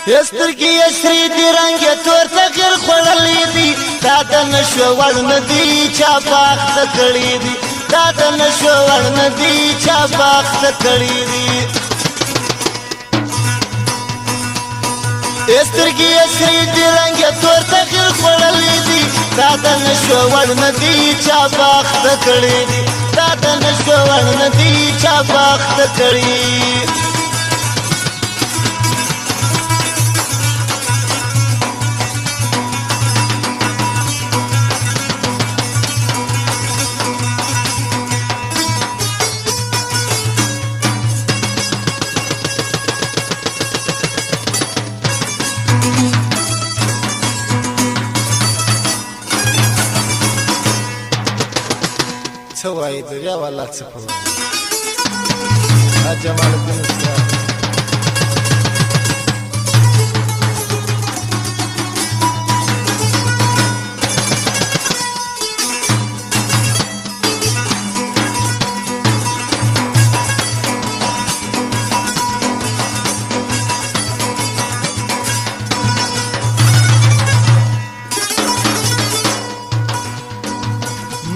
سترګې یې سرې دي رنګ یې تور تغیر خوړلی دي دا د نشو وړ نه دي چا باخته کړي دي دا د نشو وړ نه دي چا باخته کړي دي سترګې یې سرې دي رنګ یې تور تغیر خوړلی دي دا د نشو وړ نه دي چا باخته کړي دي دا د نشو وړ نه دي چا باخته کړي څه وایي دریا والا څه په وایي جمال الدین استاد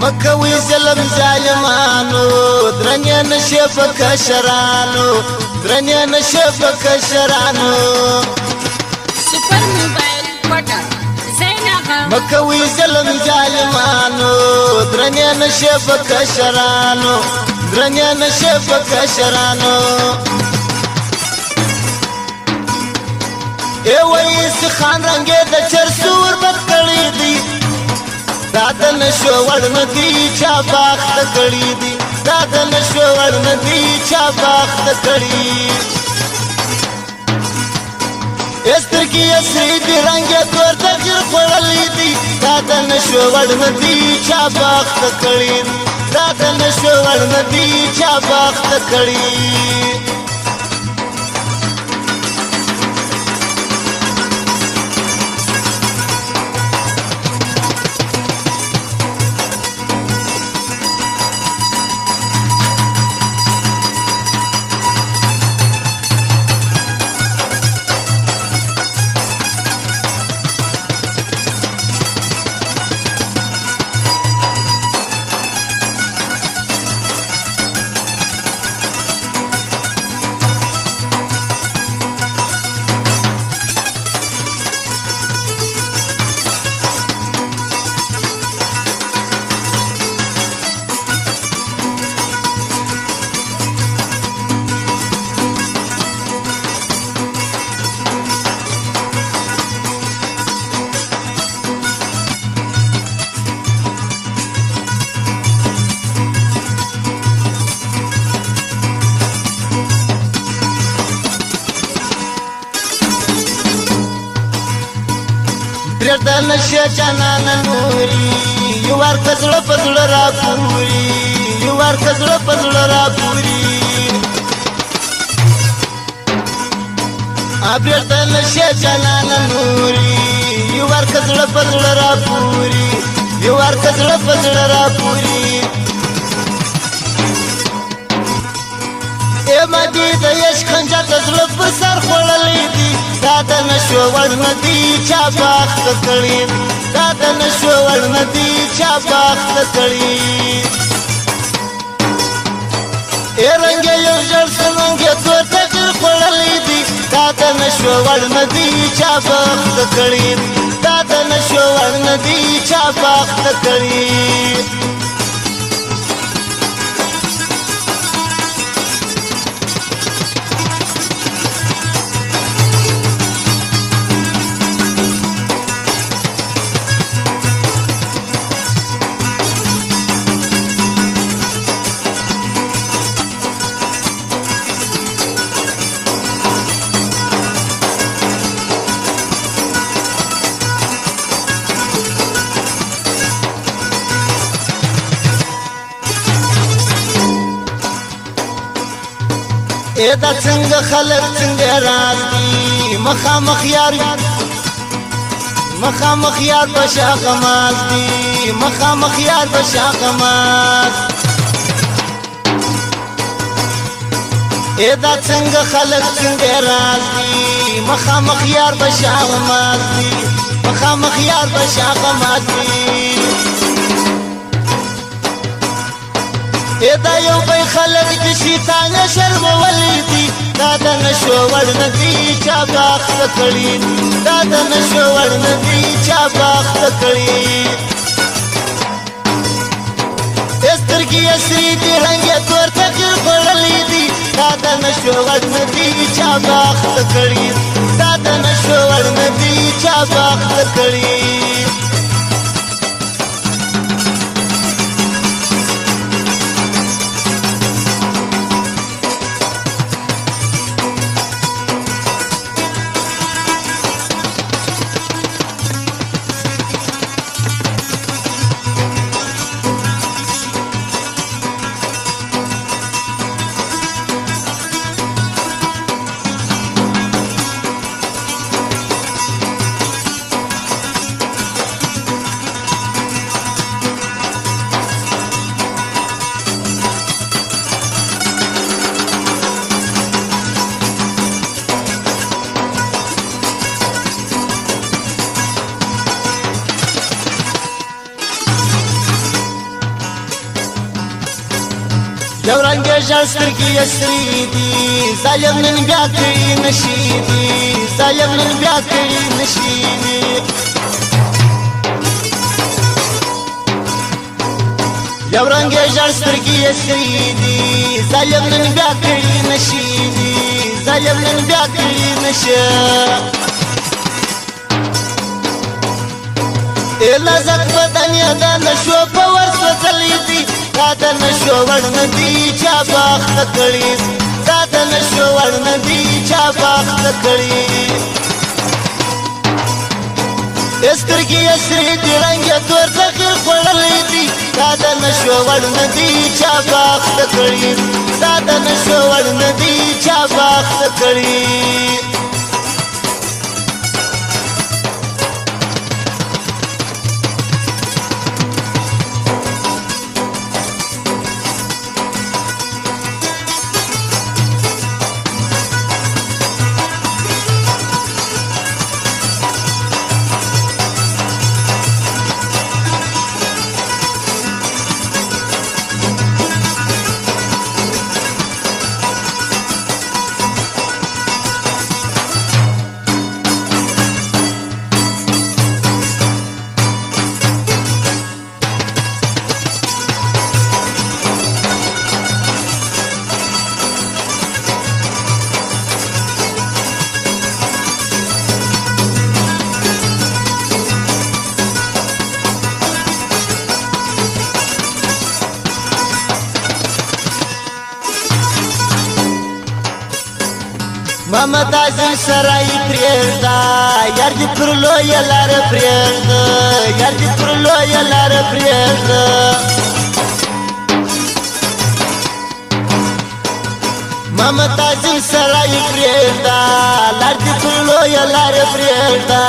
مکوي ظلم ظالمانو درنه نشه فکشرانو درنه نشه فکشرانو سپر موبایل پټا زینغه مکوي ظلم ظالمانو درنه نشه فکشرانو درنه نشه فکشرانو ای وایس خان رنگه د چرسور بکړی دی دا د نشو وړ نه دي چا باخته کړي دي دا د نشو وړ نه دي چا باخته کړي سترګې یې سرې دي رنګ یې تور تغیر خوړلی دي دا د نشو وړ نه دي چا باخته کړي دي دا د نشو وړ نه دي چا باخته کړي پرېږده نشه جانانه نوري یو ورکه زړه په زړه راپوري یو ورکه زړه په زړه راپوري پرېږده نشه جانانه نوري یو ورکه زړه په زړه راپوري یو ورکه زړه په زړه راپوري ای مدي د عشق خنجر د زړه پر سر خوړلی دي دا د نشو وړ نه دي چا باخته کړي دا د نشو وړ نه دي چا باخته کړي ای رنګ یو ژړ سننګ یې تور تغیر خوړلی دي دا د نشو وړ نه دي چا باخته کړي دا د نشو وړ نه دي چا باخته کړي ای دا څنګه خلک څنګه راځي مخامخ یار مخامخ یار بشاغماز دي مخامخ یار بشاغماز دا څنګه خلک څنګه راځي مخامخ یار بشاغمات دي مخامخ یار بشاغمات دي دا یو بای خلک د شیطان شرم ولیدي دا د نشو ورن دي چا باخت کړي دا د نشو ورن دي چا باخت کړي سترګې اسري دي رنګ تور تکل خړلې دي دا د نشو ورن دي چا باخت کړي دا د نشو ورن دي چا باخت کړي یو رنګ ژړ سترګې اسري دي ظالم نن بیا کړي نشي دي ظالم نن بیا کړي نشي دي یو رنګ ژړ سترګې اسري دي ظالم نن بیا کړي نشي دي ظالم نن بیا کړي نشي لذت بدن یا د نشو په ورسوځلې دي دا د نشو ورن دي چا باخت کړي دا د نشو ورن دي چا باخت کړي سترګې اسري دي رنګ تور تکل خړلې دي دا د نشو ورن دي چا باخت کړي دا د نشو ورن دي چا باخت کړي محمد اعظم سرای پریږدا یار دې پر لوی لار پریږدا یار دې پر لوی لار پریږدا محمد اعظم سرای پریږدا لار دې پر لوی لار پریږدا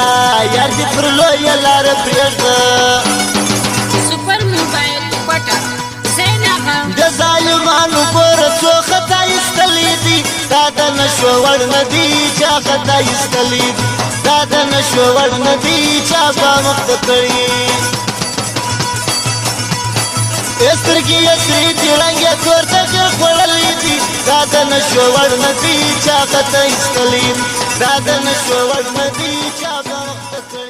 یار دې پر لوی لار پریږدا سپر موبایل پټه زینغه د ظالمانو پر څو خطا استلې دي دا د نشو ورن دي چا خطا استلې دي دا د نشو ورن دي چا باخت کړي سترګې اسري دي رنګ تور تکل خړلې دي دا د نشو ورن دي چا خطا استلې دي دا د نشو ورن دي چا باخت کړي